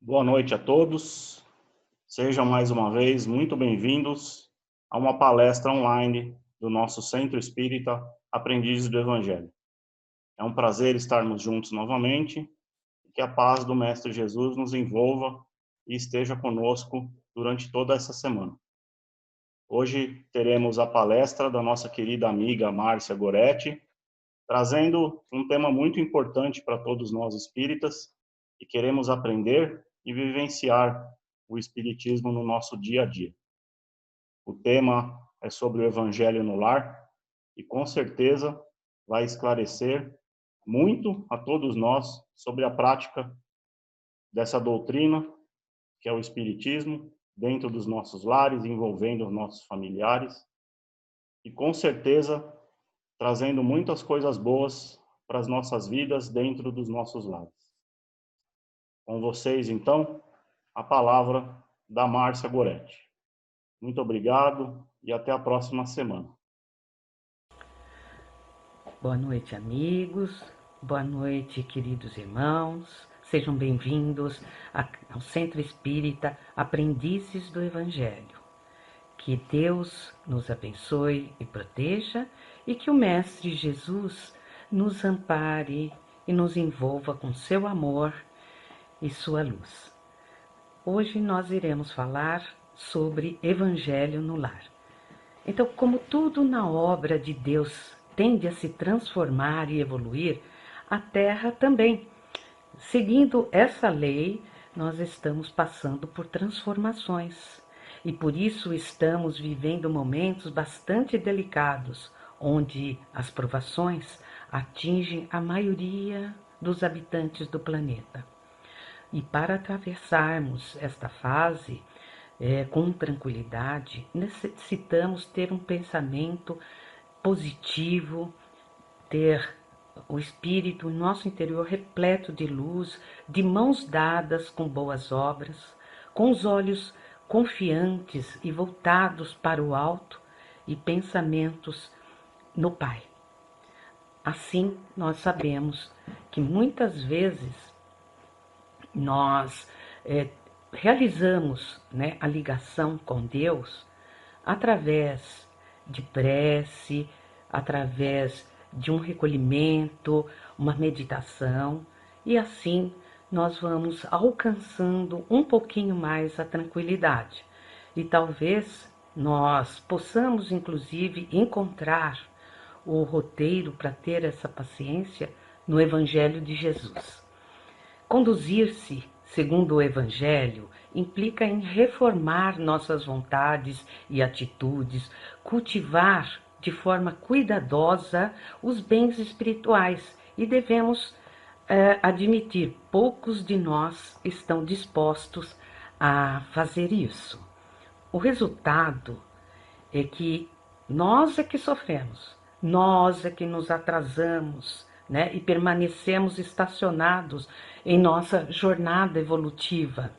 Boa noite a todos. Sejam mais uma vez muito bem-vindos a uma palestra online do nosso Centro Espírita Aprendizes do Evangelho. É um prazer estarmos juntos novamente e que a paz do Mestre Jesus nos envolva e esteja conosco durante toda essa semana. Hoje teremos a palestra da nossa querida amiga Márcia Goretti, trazendo um tema muito importante para todos nós espíritas que queremos aprender e vivenciar o espiritismo no nosso dia a dia. O tema é sobre o Evangelho no lar e com certeza vai esclarecer muito a todos nós sobre a prática dessa doutrina que é o espiritismo dentro dos nossos lares, envolvendo os nossos familiares e com certeza trazendo muitas coisas boas para as nossas vidas dentro dos nossos lares. Com vocês, então, a palavra da Márcia Goretti. Muito obrigado e até a próxima semana. Boa noite, amigos. Boa noite, queridos irmãos. Sejam bem-vindos ao Centro Espírita Aprendizes do Evangelho. Que Deus nos abençoe e proteja e que o Mestre Jesus nos ampare e nos envolva com seu amor e sua luz. Hoje nós iremos falar sobre Evangelho no lar. Então, como tudo na obra de Deus tende a se transformar e evoluir, a Terra também. Seguindo essa lei, nós estamos passando por transformações. E por isso estamos vivendo momentos bastante delicados, onde as provações atingem a maioria dos habitantes do planeta. E para atravessarmos esta fase com tranquilidade, necessitamos ter um pensamento positivo, ter o espírito, o nosso interior repleto de luz, de mãos dadas com boas obras, com os olhos confiantes e voltados para o alto e pensamentos no Pai. Assim, nós sabemos que muitas vezes nós realizamos, a ligação com Deus através de prece, através de um recolhimento, uma meditação, e assim nós vamos alcançando um pouquinho mais a tranquilidade. E talvez nós possamos, inclusive, encontrar o roteiro para ter essa paciência no Evangelho de Jesus. Conduzir-se segundo o Evangelho implica em reformar nossas vontades e atitudes, cultivar de forma cuidadosa os bens espirituais e devemos admitir, poucos de nós estão dispostos a fazer isso. O resultado é que nós é que sofremos, nós é que nos atrasamos, e permanecemos estacionados em nossa jornada evolutiva.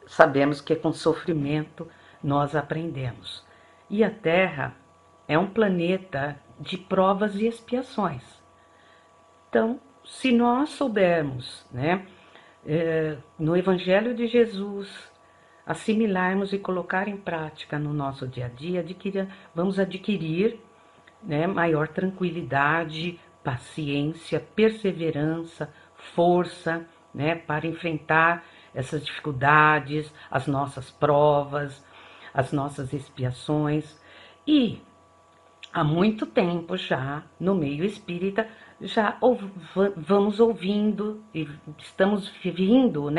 Sabemos que com sofrimento nós aprendemos. E a Terra é um planeta de provas e expiações. Então, se nós soubermos, no Evangelho de Jesus, assimilarmos e colocar em prática no nosso dia a dia, vamos adquirir maior tranquilidade, paciência, perseverança, força, para enfrentar essas dificuldades, as nossas provas, as nossas expiações. E há muito tempo já, no meio espírita, já vamos ouvindo e estamos vindo,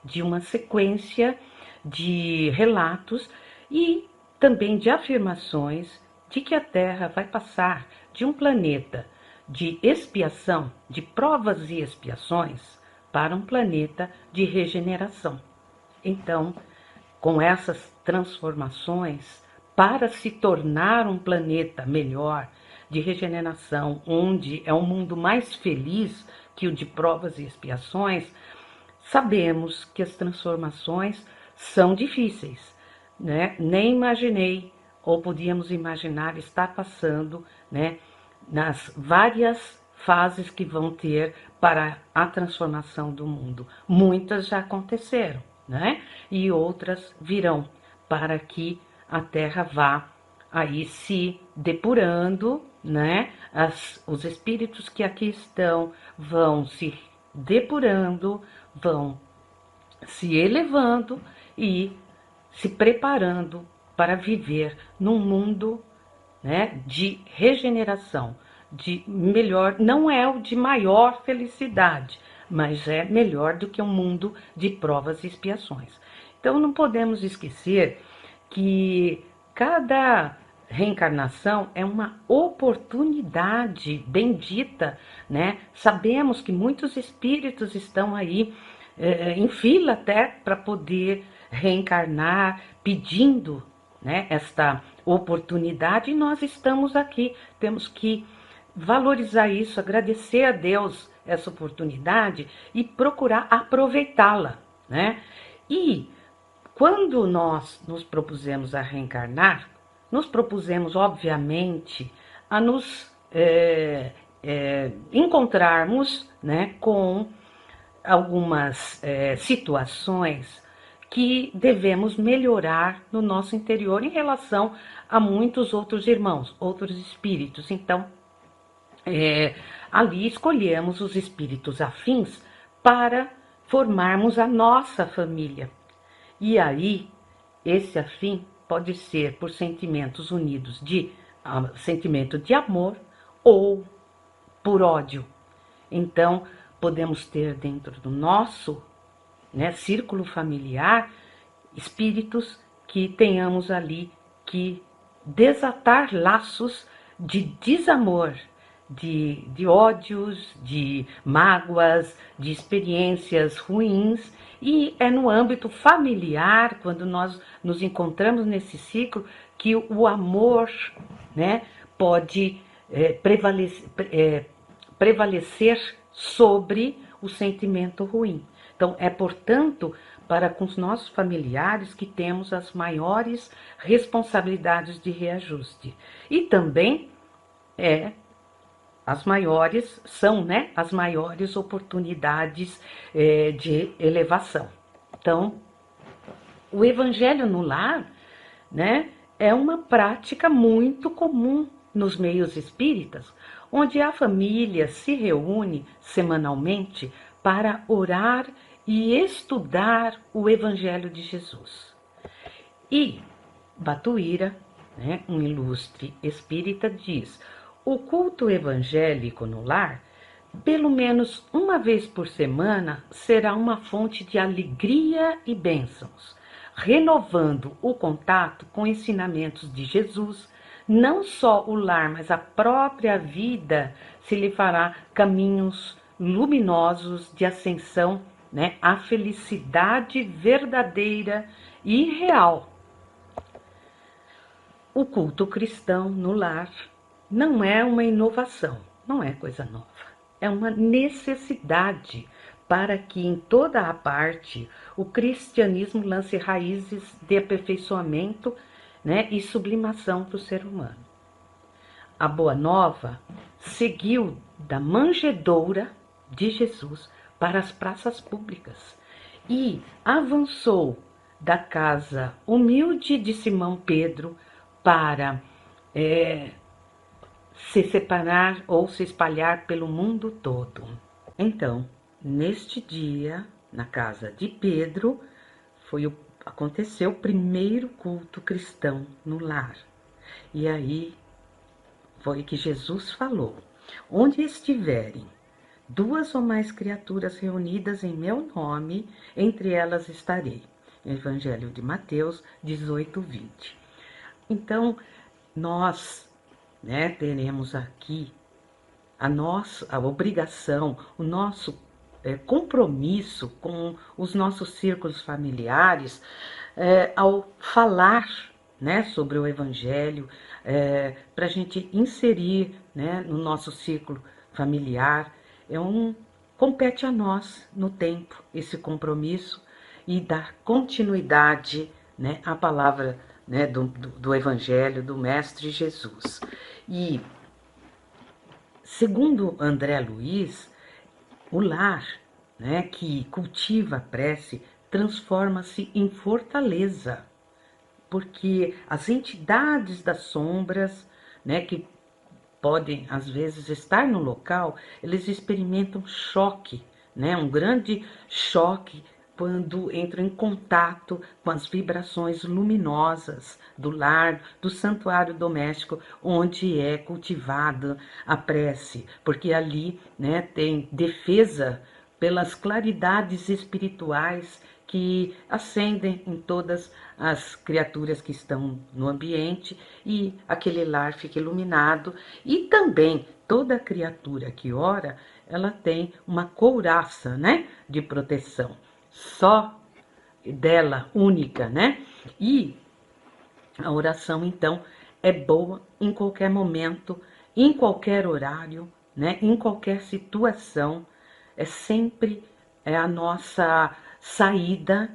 de uma sequência de relatos e também de afirmações de que a Terra vai passar de um planeta de expiação, de provas e expiações, para um planeta de regeneração. Então, com essas transformações, para se tornar um planeta melhor, de regeneração, onde é um mundo mais feliz que o de provas e expiações, sabemos que as transformações são difíceis, Nem imaginei, ou podíamos imaginar, estar passando, nas várias fases que vão ter para a transformação do mundo. Muitas já aconteceram, né? E outras virão para que a Terra vá aí se depurando, né? Os espíritos que aqui estão vão se depurando, vão se elevando e se preparando para viver num mundo, né, de regeneração, de melhor, não é o de maior felicidade, mas é melhor do que um mundo de provas e expiações. Então não podemos esquecer que cada reencarnação é uma oportunidade bendita, né? Sabemos que muitos espíritos estão aí em fila até para poder reencarnar, pedindo, né, esta oportunidade, e nós estamos aqui. Temos que valorizar isso, agradecer a Deus essa oportunidade e procurar aproveitá-la, né? E quando nós nos propusemos a reencarnar, nos propusemos, obviamente, a nos encontrarmos, né, com algumas situações que devemos melhorar no nosso interior em relação a muitos outros irmãos, outros espíritos. Então, ali escolhemos os espíritos afins para formarmos a nossa família. E aí, esse afim pode ser por sentimentos unidos de sentimento de amor ou por ódio. Então, podemos ter dentro do nosso, né, círculo familiar espíritos que tenhamos ali que desatar laços de desamor, de ódios, de mágoas, de experiências ruins. E é no âmbito familiar, quando nós nos encontramos nesse ciclo, que o amor, né, pode prevalecer sobre o sentimento ruim. Então, é, portanto, para com os nossos familiares que temos as maiores responsabilidades de reajuste. E também as maiores são, né, as maiores oportunidades de elevação. Então, o Evangelho no Lar, né, é uma prática muito comum nos meios espíritas, onde a família se reúne semanalmente para orar e estudar o Evangelho de Jesus. E Batuíra, né, um ilustre espírita, diz: o culto evangélico no lar, pelo menos uma vez por semana, será uma fonte de alegria e bênçãos, renovando o contato com ensinamentos de Jesus. Não só o lar, mas a própria vida se lhe fará caminhos luminosos de ascensão, né, à felicidade verdadeira e real. O culto cristão no lar não é uma inovação, não é coisa nova. É uma necessidade para que em toda a parte o cristianismo lance raízes de aperfeiçoamento, né, e sublimação para o ser humano. A Boa Nova seguiu da manjedoura de Jesus para as praças públicas e avançou da casa humilde de Simão Pedro para se separar ou se espalhar pelo mundo todo. Então, neste dia, na casa de Pedro, aconteceu o primeiro culto cristão no lar. E aí foi que Jesus falou: onde estiverem duas ou mais criaturas reunidas em meu nome, entre elas estarei. Evangelho de Mateus 18, 20. Então, nós, né, teremos aqui a obrigação, o nosso compromisso com os nossos círculos familiares ao falar, né, sobre o Evangelho, para a gente inserir, né, no nosso círculo familiar. Compete a nós no tempo esse compromisso e dar continuidade, né, à palavra, né, do Evangelho do Mestre Jesus. E Segundo André Luiz, o lar, né, que cultiva a prece transforma-se em fortaleza, porque as entidades das sombras, né, que podem às vezes estar no local, eles experimentam choque, né, um grande choque quando entram em contato com as vibrações luminosas do lar, do santuário doméstico, onde é cultivada a prece, porque ali, né, tem defesa pelas claridades espirituais que ascendem em todas as criaturas que estão no ambiente e aquele lar fica iluminado. E também toda criatura que ora, ela tem uma couraça, né, de proteção, só dela, única, né? E a oração, então, é boa em qualquer momento, em qualquer horário, né? Em qualquer situação. É sempre a nossa saída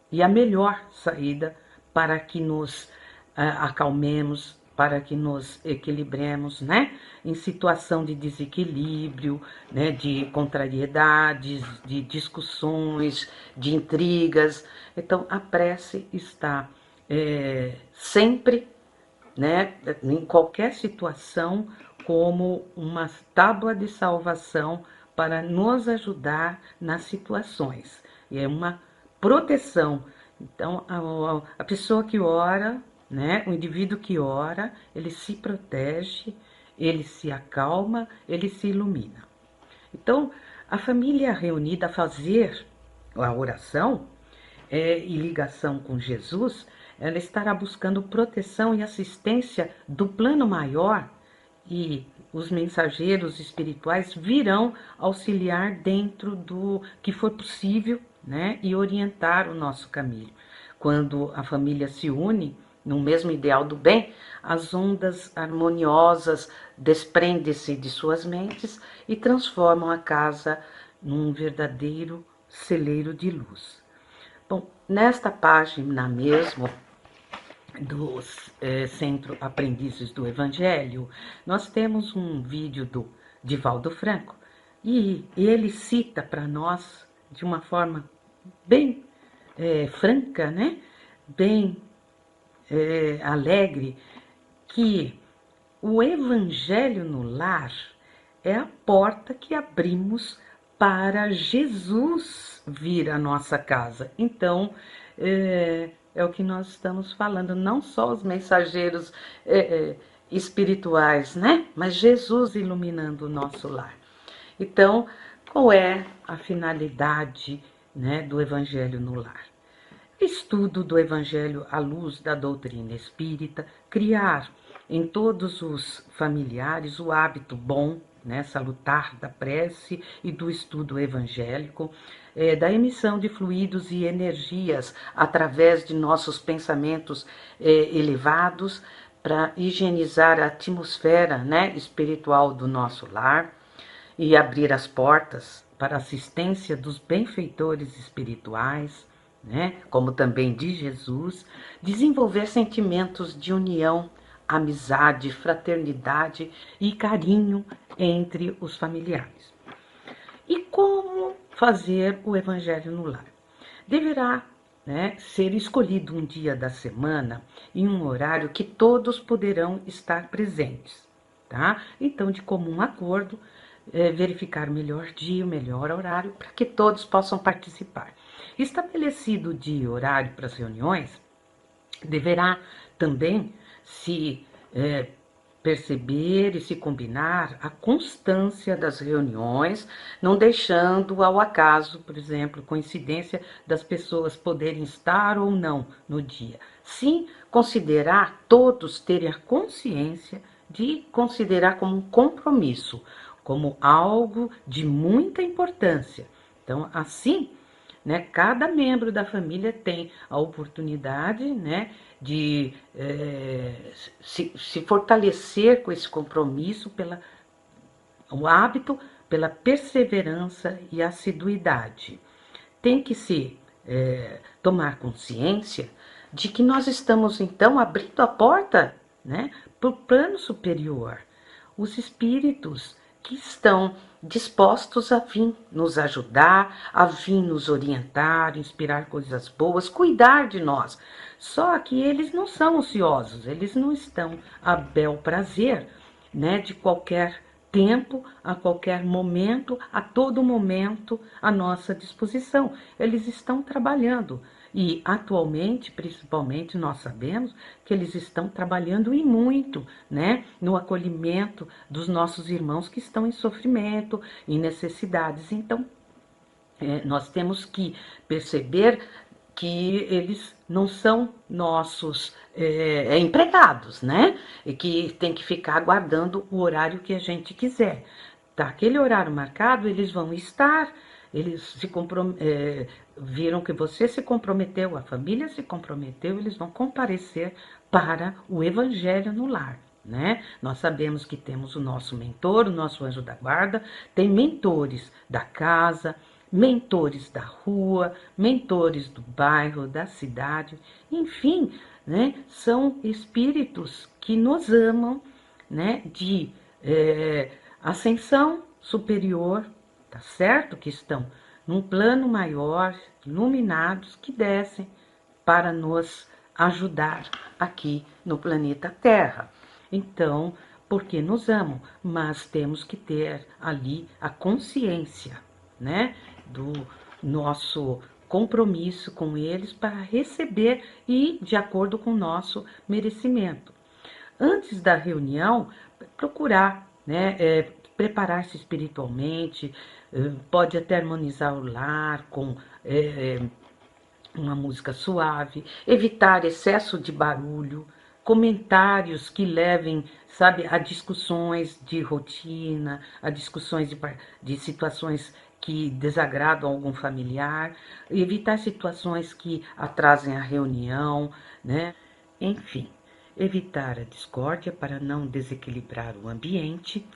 e a melhor saída para que nos acalmemos, para que nos equilibremos, né? Em situação de desequilíbrio, né? De contrariedades, de discussões, de intrigas. Então, a prece está sempre, né? Em qualquer situação, como uma tábua de salvação para nos ajudar nas situações. E é uma proteção. Então, a pessoa que ora, né, o indivíduo que ora, ele se protege, ele se acalma, ele se ilumina. Então, a família reunida a fazer a oração e ligação com Jesus, ela estará buscando proteção e assistência do plano maior, e os mensageiros espirituais virão auxiliar dentro do que for possível, né, e orientar o nosso caminho. Quando a família se une no mesmo ideal do bem, as ondas harmoniosas desprendem-se de suas mentes e transformam a casa num verdadeiro celeiro de luz. Bom, nesta página mesmo dos Centro Aprendizes do Evangelho, nós temos um vídeo do Divaldo Franco e ele cita para nós de uma forma bem franca, né? Bem alegre, que o Evangelho no lar é a porta que abrimos para Jesus vir à nossa casa. Então, é o que nós estamos falando, não só os mensageiros espirituais, né? Mas Jesus iluminando o nosso lar. Então, qual é a finalidade, né, do Evangelho no lar? Estudo do Evangelho à luz da doutrina espírita, criar em todos os familiares o hábito bom, né, salutar da prece e do estudo evangélico, da emissão de fluidos e energias através de nossos pensamentos elevados para higienizar a atmosfera, né, espiritual do nosso lar e abrir as portas para a assistência dos benfeitores espirituais, né, como também de Jesus, desenvolver sentimentos de união, amizade, fraternidade e carinho entre os familiares. E como fazer o Evangelho no lar? Deverá, né, ser escolhido um dia da semana e um horário que todos poderão estar presentes, tá? Então, de comum acordo, verificar o melhor dia, o melhor horário, para que todos possam participar. Estabelecido o dia e horário para as reuniões, deverá também se perceber e se combinar a constância das reuniões, não deixando ao acaso, por exemplo, coincidência das pessoas poderem estar ou não no dia. Sim, considerar todos terem a consciência de considerar como um compromisso, como algo de muita importância. Então, assim, né, cada membro da família tem a oportunidade, né, de se fortalecer com esse compromisso, o hábito, pela perseverança e assiduidade. Tem que se tomar consciência de que nós estamos, então, abrindo a porta, né, para o plano superior. Os espíritos que estão dispostos a vir nos ajudar, a vir nos orientar, inspirar coisas boas, cuidar de nós. Só que eles não são ociosos, eles não estão a bel prazer, né, de qualquer tempo, a qualquer momento, a todo momento à nossa disposição. Eles estão trabalhando e atualmente, principalmente, nós sabemos que eles estão trabalhando e muito, né, no acolhimento dos nossos irmãos que estão em sofrimento, em necessidades. Então, nós temos que perceber que eles não são nossos empregados, né? E que tem que ficar aguardando o horário que a gente quiser. Tá, aquele horário marcado, eles vão estar, eles viram que você se comprometeu, a família se comprometeu, eles vão comparecer para o evangelho no lar. Né? Nós sabemos que temos o nosso mentor, o nosso anjo da guarda, tem mentores da casa, mentores da rua, mentores do bairro, da cidade, enfim, né, são espíritos que nos amam, né, de ascensão superior, tá certo? Que estão num plano maior, iluminados, que descem para nos ajudar aqui no planeta Terra. Então, porque nos amam, mas temos que ter ali a consciência, né, do nosso compromisso com eles para receber e de acordo com o nosso merecimento. Antes da reunião, procurar, né, preparar-se espiritualmente, pode até harmonizar o lar com uma música suave, evitar excesso de barulho, comentários que levem, sabe, a discussões de rotina, a discussões de situações que desagradam algum familiar, evitar situações que atrasem a reunião, né? Enfim, evitar a discórdia para não desequilibrar o ambiente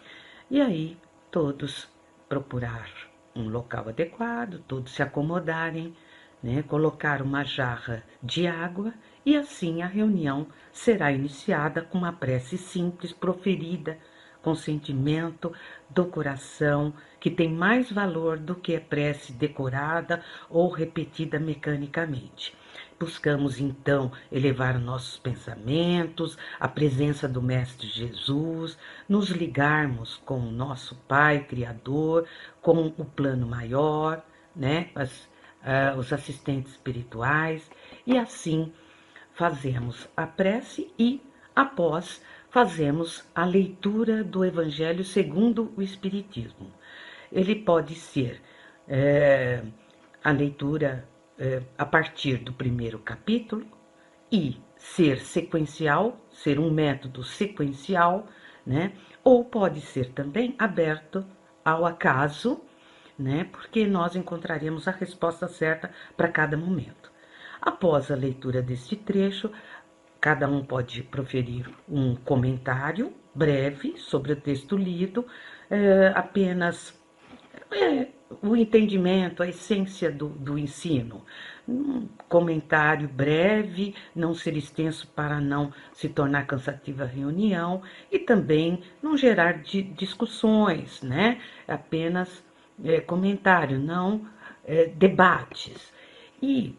e aí todos procurar um local adequado, todos se acomodarem, né, colocar uma jarra de água e assim a reunião será iniciada com uma prece simples proferida com sentimento do coração, que tem mais valor do que a prece decorada ou repetida mecanicamente. Buscamos então elevar nossos pensamentos à presença do Mestre Jesus, nos ligarmos com o nosso Pai Criador, com o plano maior, né, os assistentes espirituais, e assim fazemos a prece e, após, fazemos a leitura do Evangelho segundo o Espiritismo. Ele pode ser a leitura a partir do primeiro capítulo e ser sequencial, ser um método sequencial, né? Ou pode ser também aberto ao acaso, né? Porque nós encontraremos a resposta certa para cada momento. Após a leitura deste trecho, cada um pode proferir um comentário breve sobre o texto lido, apenas o entendimento, a essência do ensino. Um comentário breve, não ser extenso para não se tornar cansativa a reunião e também não gerar discussões, né? Apenas comentário, não debates. E,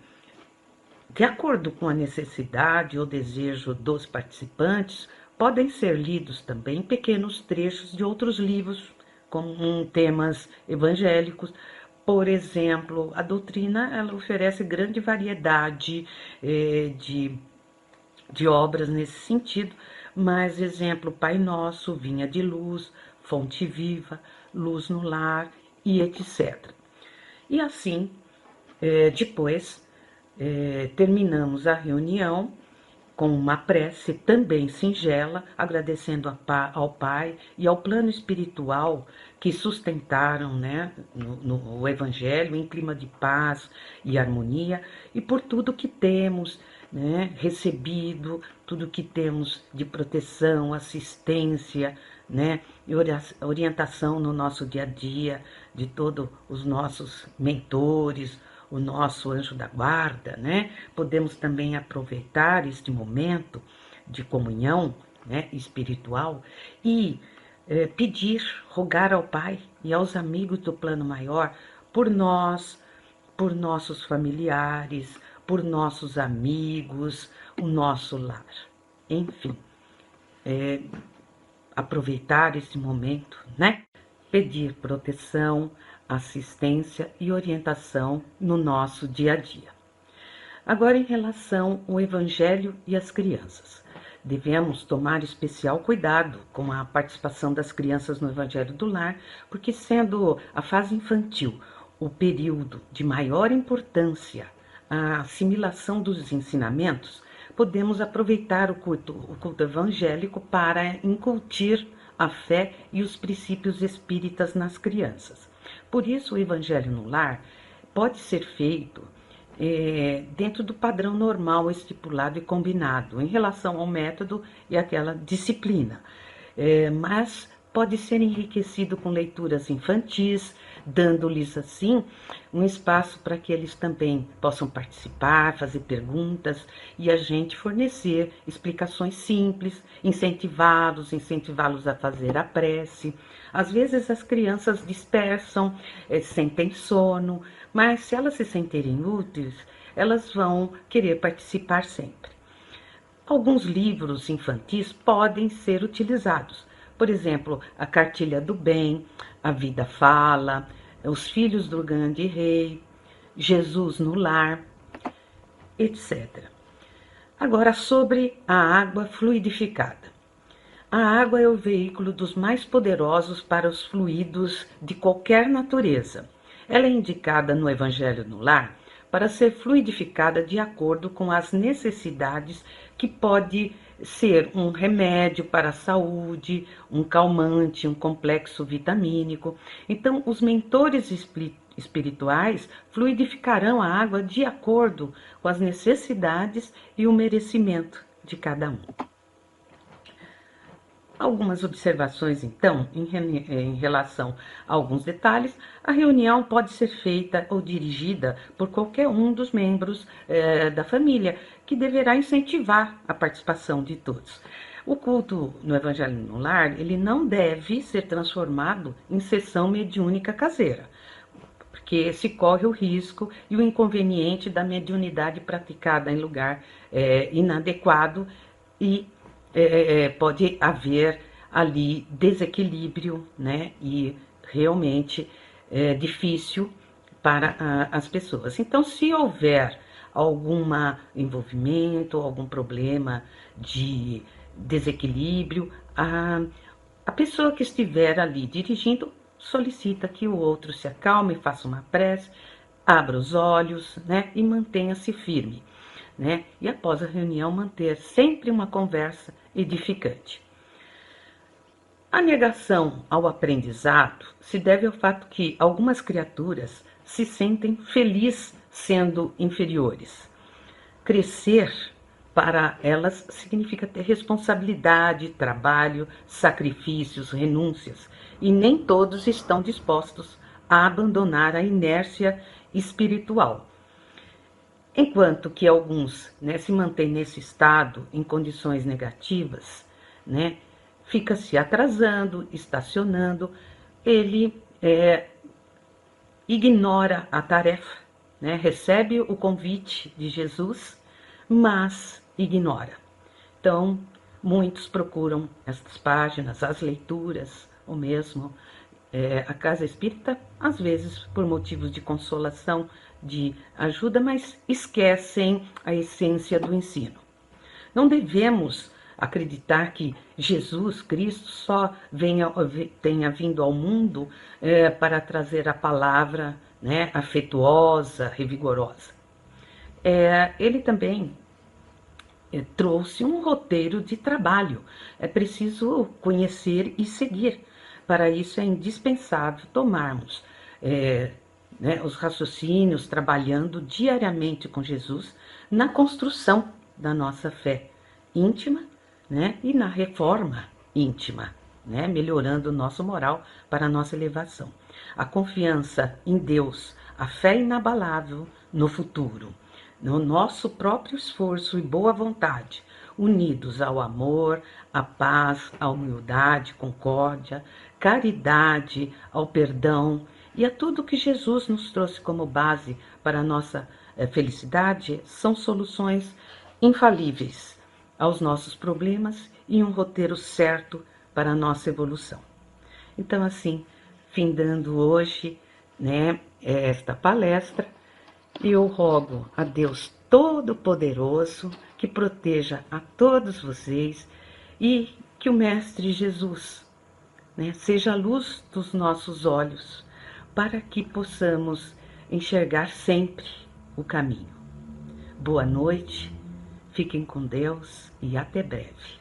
de acordo com a necessidade ou desejo dos participantes, podem ser lidos também pequenos trechos de outros livros com temas evangélicos. Por exemplo, a doutrina ela oferece grande variedade de obras nesse sentido, mas exemplo, Pai Nosso, Vinha de Luz, Fonte Viva, Luz no Lar e etc. E assim, depois, terminamos a reunião com uma prece também singela, agradecendo ao Pai e ao plano espiritual que sustentaram, né, no Evangelho em clima de paz e harmonia e por tudo que temos, né, recebido, tudo que temos de proteção, assistência, né, e orientação no nosso dia a dia, de todos os nossos mentores, o nosso anjo da guarda, né? Podemos também aproveitar este momento de comunhão, né, espiritual e pedir, rogar ao Pai e aos amigos do plano maior por nós, por nossos familiares, por nossos amigos, o nosso lar. Enfim, aproveitar esse momento, né? Pedir proteção, assistência e orientação no nosso dia a dia. Agora, em relação ao Evangelho e as crianças. Devemos tomar especial cuidado com a participação das crianças no Evangelho do Lar, porque sendo a fase infantil o período de maior importância à assimilação dos ensinamentos, podemos aproveitar o culto evangélico para incutir a fé e os princípios espíritas nas crianças. Por isso, o Evangelho no Lar pode ser feito dentro do padrão normal estipulado e combinado em relação ao método e àquela disciplina, mas pode ser enriquecido com leituras infantis, dando-lhes assim um espaço para que eles também possam participar, fazer perguntas e a gente fornecer explicações simples, incentivá-los a fazer a prece. Às vezes as crianças dispersam, sentem sono, mas se elas se sentirem úteis, elas vão querer participar sempre. Alguns livros infantis podem ser utilizados. Por exemplo, a Cartilha do Bem, A Vida Fala, Os Filhos do Grande Rei, Jesus no Lar, etc. Agora, sobre a água fluidificada. A água é o veículo dos mais poderosos para os fluidos de qualquer natureza. Ela é indicada no Evangelho no Lar para ser fluidificada de acordo com as necessidades, que pode ser um remédio para a saúde, um calmante, um complexo vitamínico. Então, os mentores espirituais fluidificarão a água de acordo com as necessidades e o merecimento de cada um. Algumas observações, então, em relação a alguns detalhes. A reunião pode ser feita ou dirigida por qualquer um dos membros da família, que deverá incentivar a participação de todos. O culto no Evangelho no Lar, ele não deve ser transformado em sessão mediúnica caseira, porque se corre o risco e o inconveniente da mediunidade praticada em lugar inadequado e pode haver ali desequilíbrio, né? E realmente é difícil para as pessoas. Então, se houver algum envolvimento, algum problema de desequilíbrio, a pessoa que estiver ali dirigindo solicita que o outro se acalme, faça uma prece, abra os olhos, né? E mantenha-se firme, né? E após a reunião manter sempre uma conversa edificante. A negação ao aprendizado se deve ao fato que algumas criaturas se sentem felizes sendo inferiores. Crescer para elas significa ter responsabilidade, trabalho, sacrifícios, renúncias, e nem todos estão dispostos a abandonar a inércia espiritual. Enquanto que alguns, né, se mantêm nesse estado, em condições negativas, né, fica se atrasando, estacionando, ele ignora a tarefa, né, recebe o convite de Jesus, mas ignora. Então, muitos procuram estas páginas, as leituras, ou mesmo a casa espírita, às vezes por motivos de consolação, de ajuda, mas esquecem a essência do ensino. Não devemos acreditar que Jesus Cristo só tenha vindo ao mundo para trazer a palavra, né, afetuosa, revigorosa. Ele também trouxe um roteiro de trabalho. É preciso conhecer e seguir. Para isso é indispensável tomarmos os raciocínios, trabalhando diariamente com Jesus na construção da nossa fé íntima, né, e na reforma íntima, né, melhorando o nosso moral para a nossa elevação. A confiança em Deus, a fé inabalável no futuro, no nosso próprio esforço e boa vontade, unidos ao amor, à paz, à humildade, concórdia, caridade, ao perdão e a tudo que Jesus nos trouxe como base para a nossa felicidade, são soluções infalíveis aos nossos problemas e um roteiro certo para a nossa evolução. Então, assim, findando hoje, né, esta palestra, eu rogo a Deus Todo-Poderoso que proteja a todos vocês e que o Mestre Jesus, né, seja a luz dos nossos olhos, para que possamos enxergar sempre o caminho. Boa noite, fiquem com Deus e até breve.